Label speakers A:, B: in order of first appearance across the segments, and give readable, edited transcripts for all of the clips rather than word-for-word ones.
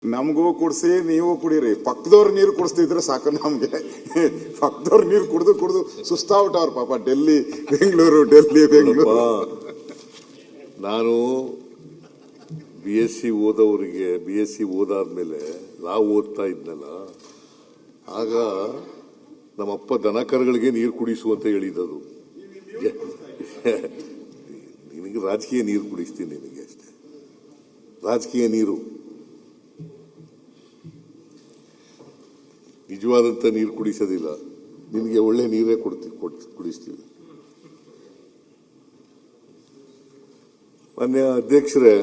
A: ನಮಗೂ ಕುಡಿಸಿ ನೀವು ಕುಡೀರಿ. ಪಕ್ಕದವ್ರ ನೀರು ಕುಡಿಸ್ತಿದ್ರೆ ಸಾಕು ನಮ್ಗೆ. ಪಕ್ಕದವ್ರ ನೀರು ಕುಡ್ದು ಕುಡ್ದು ಸುಸ್ತಾಗ್ಬಿಟ್ಟವ್ರ ಪಾಪ. ಡೆಲ್ಲಿ ಬೆಂಗಳೂರು.
B: ನಾನು BSc ಓದೋರಿಗೆ BSc ಓದಾದ್ಮೇಲೆ ನಾವು ಓದ್ತಾ ಇದ್ನಲ್ಲ, ಆಗ ನಮ್ಮಪ್ಪ ದನ ಕರುಗಳಿಗೆ ನೀರು ಕುಡಿಸು ಅಂತ ಹೇಳಿದ್ದದು. ನಿನಗೆ ರಾಜಕೀಯ ನೀರು ಕುಡಿಸ್ತೀನಿ, ನಿನಗೆ ಅಷ್ಟೇ. ರಾಜಕೀಯ ನೀರು, ನಿಜವಾದಂತ ನೀರು ಕುಡಿಸೋದಿಲ್ಲ. ನಿನಗೆ ಒಳ್ಳೆ ನೀರೇ ಕುಡಿಸ್ತೀವಿ. ಮಾನ್ಯ ಅಧ್ಯಕ್ಷರೇ,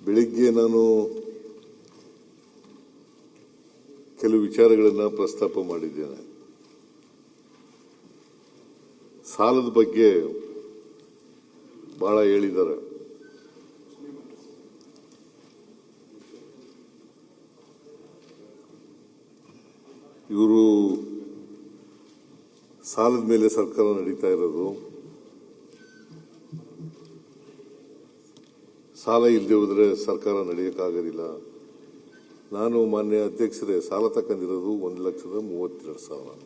B: ಬೆಳಿಗ್ಗೆ ನಾನು ಕೆಲವು ವಿಚಾರಗಳನ್ನು ಪ್ರಸ್ತಾಪ ಮಾಡಿದ್ದೇನೆ. ಸಾಲದ ಬಗ್ಗೆ ಬಹಳ ಹೇಳಿದ್ದಾರೆ. ಇವರು ಸಾಲದ ಮೇಲೆ ಸರ್ಕಾರ ನಡೀತಾ ಇರೋದು, ಸಾಲ ಇಲ್ಲದೆ ಹೋದ್ರೆ ಸರ್ಕಾರ ನಡೆಯಕ್ಕಾಗೋದಿಲ್ಲ. ನಾನು ಮಾನ್ಯ ಅಧ್ಯಕ್ಷರೇ, ಸಾಲ ತಕೊಂಡಿರೋದು 1,32,000.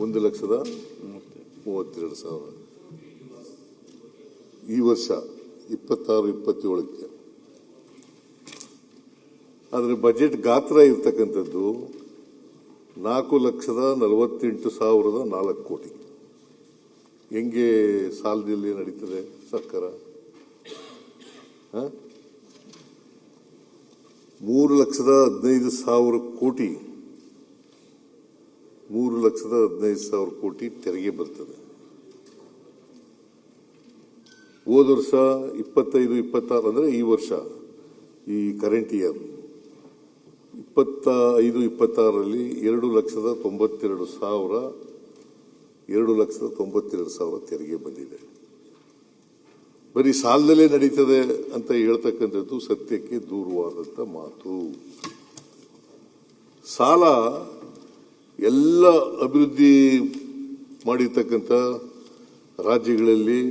B: 1,32,000 ಈ ವರ್ಷ 26-27ಕ್ಕೆ. ಆದರೆ ಬಜೆಟ್ ಗಾತ್ರ ಇರ್ತಕ್ಕಂಥದ್ದು 4,48,004 ಕೋಟಿ. ಹೆಂಗೆ ಸಾಲದಲ್ಲಿ ನಡೀತದೆ ಸರ್ಕಾರ? 3,15,000 ಕೋಟಿ, 3,15,000 ಕೋಟಿ ತೆರಿಗೆ ಬರ್ತದೆ. ಹೋದ ವರ್ಷ 25-26 ಅಂದ್ರೆ ಈ ವರ್ಷ, ಈ ಕರೆಂಟ್ ಇಯರ್ 25-26ರಲ್ಲಿ 2,92,000 ತೆರಿಗೆ ಬಂದಿದೆ. ಬರೀ ಸಾಲದಲ್ಲೇ ನಡೀತದೆ ಅಂತ ಹೇಳ್ತಕ್ಕಂಥದ್ದು ಸತ್ಯಕ್ಕೆ ದೂರವಾದಂತ ಮಾತು. ಸಾಲ ಎಲ್ಲ ಅಭಿವೃದ್ಧಿ ಮಾಡಿರ್ತಕ್ಕಂಥ ರಾಜ್ಯಗಳಲ್ಲಿ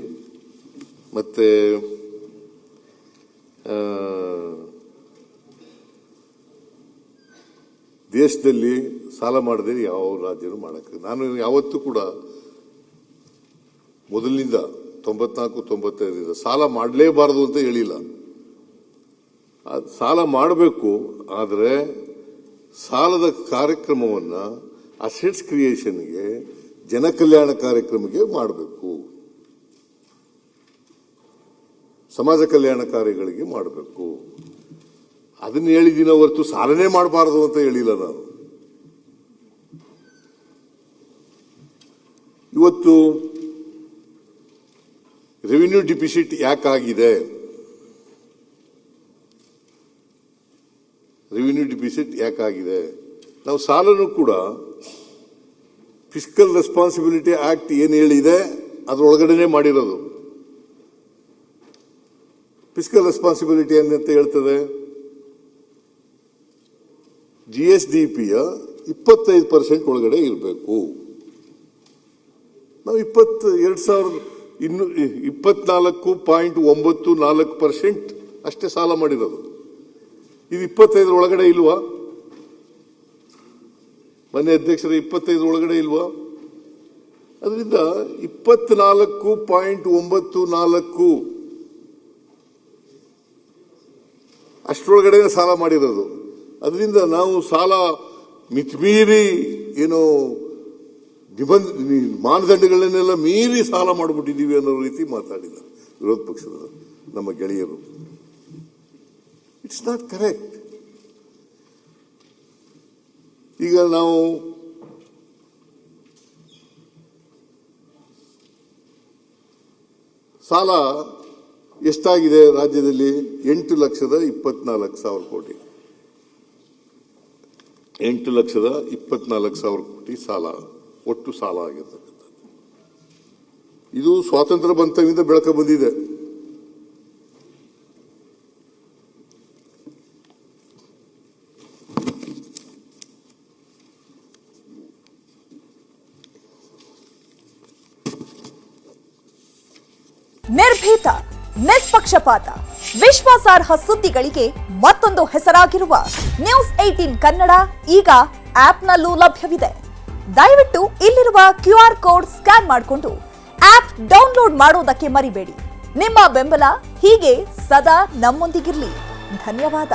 B: ಮತ್ತೆ ದೇಶದಲ್ಲಿ ಸಾಲ ಮಾಡದೆ ಯಾವ ರಾಜ್ಯನೂ ಮಾಡಕ್ಕೆ. ನಾನು ಯಾವತ್ತೂ ಕೂಡ ಮೊದಲಿನಿಂದ 94-95 ಸಾಲ ಮಾಡಲೇಬಾರದು ಅಂತ ಹೇಳಿಲ್ಲ. ಸಾಲ ಮಾಡಬೇಕು, ಆದರೆ ಸಾಲದ ಕಾರ್ಯಕ್ರಮವನ್ನ ಅಸೆಟ್ಸ್ ಕ್ರಿಯೇಷನ್ಗೆ, ಜನಕಲ್ಯಾಣ ಕಾರ್ಯಕ್ರಮಕ್ಕೆ ಮಾಡಬೇಕು, ಸಮಾಜ ಕಲ್ಯಾಣ ಕಾರ್ಯಗಳಿಗೆ ಮಾಡಬೇಕು. ಅದನ್ನ ಹೇಳಿದಿನ ಹೊರತು ಸಾಲನೆ ಮಾಡಬಾರದು ಅಂತ ಹೇಳಿಲ್ಲ ನಾನು. ಇವತ್ತು ರೆವಿನ್ಯೂ ಡಿಫಿಸಿಟ್ ಯಾಕಾಗಿದೆ? ರೆವಿನ್ಯೂ ಡಿಫಿಸಿಟ್ ಯಾಕಾಗಿದೆ? ನಾವು ಸಾಲನು ಕೂಡ ಫಿಸ್ಕಲ್ ರೆಸ್ಪಾನ್ಸಿಬಿಲಿಟಿ ಆಕ್ಟ್ ಏನು ಹೇಳಿದೆ ಅದರೊಳಗಡೆನೆ ಮಾಡಿರೋದು. ಫಿಸ್ಕಲ್ ರೆಸ್ಪಾನ್ಸಿಬಿಲಿಟಿ ಏನಂತ ಹೇಳ್ತದೆ? GSDPಯ 25% ಒಳಗಡೆ ಇರಬೇಕು. ನಾವು 24.94% ಅಷ್ಟೇ ಸಾಲ ಮಾಡಿರೋದು. ಇದು 25 ಒಳಗಡೆ ಇಲ್ವಾ? ಮನೆ ಅಧ್ಯಕ್ಷರ 25 ಒಳಗಡೆ ಇಲ್ವಾ? ಅದರಿಂದ 24.94 ಅಷ್ಟರೊಳಗಡೆ ಸಾಲ ಮಾಡಿರೋದು. ಅದರಿಂದ ನಾವು ಸಾಲ ಮಿತಿಮೀರಿ ಏನೋ ಮಾನದಂಡಗಳನ್ನೆಲ್ಲ ಮೀರಿ ಸಾಲ ಮಾಡಿಬಿಟ್ಟಿದ್ದೀವಿ ಅನ್ನೋ ರೀತಿ ಮಾತಾಡಿದ ವಿರೋಧ ಪಕ್ಷದ ನಮ್ಮ ಗೆಳೆಯರು. It's not correct. ಈಗ ನಾವು ಸಾಲ ಎಷ್ಟಾಗಿದೆ ರಾಜ್ಯದಲ್ಲಿ? 8,24,000 ಕೋಟಿ. 8,24,000 ಕೋಟಿ ಸಾಲ, ಒಟ್ಟು ಸಾಲ ಆಗಿರ್ತಕ್ಕಂಥದ್ದು. ಇದು ಸ್ವಾತಂತ್ರ್ಯ ಬಂತವಿಂದ ಬೆಳಕ ಬಂದಿದೆ.
C: ನಿರ್ಭೀತ, ನಿಷ್ಪಕ್ಷಪಾತ, ವಿಶ್ವಾಸಾರ್ಹ ಸುದ್ದಿಗಳಿಗೆ ಮತ್ತೊಂದು ಹೆಸರಾಗಿರುವ ನ್ಯೂಸ್ 18 ಕನ್ನಡ ಈಗ ಆಪ್ನಲ್ಲೂ ಲಭ್ಯವಿದೆ. ದಯವಿಟ್ಟು ಇಲ್ಲಿರುವ QR ಕೋಡ್ ಸ್ಕ್ಯಾನ್ ಮಾಡಿಕೊಂಡು ಆಪ್ ಡೌನ್ಲೋಡ್ ಮಾಡೋದಕ್ಕೆ ಮರಿಬೇಡಿ. ನಿಮ್ಮ ಬೆಂಬಲ ಹೀಗೆ ಸದಾ ನಮ್ಮೊಂದಿಗಿರಲಿ. ಧನ್ಯವಾದ.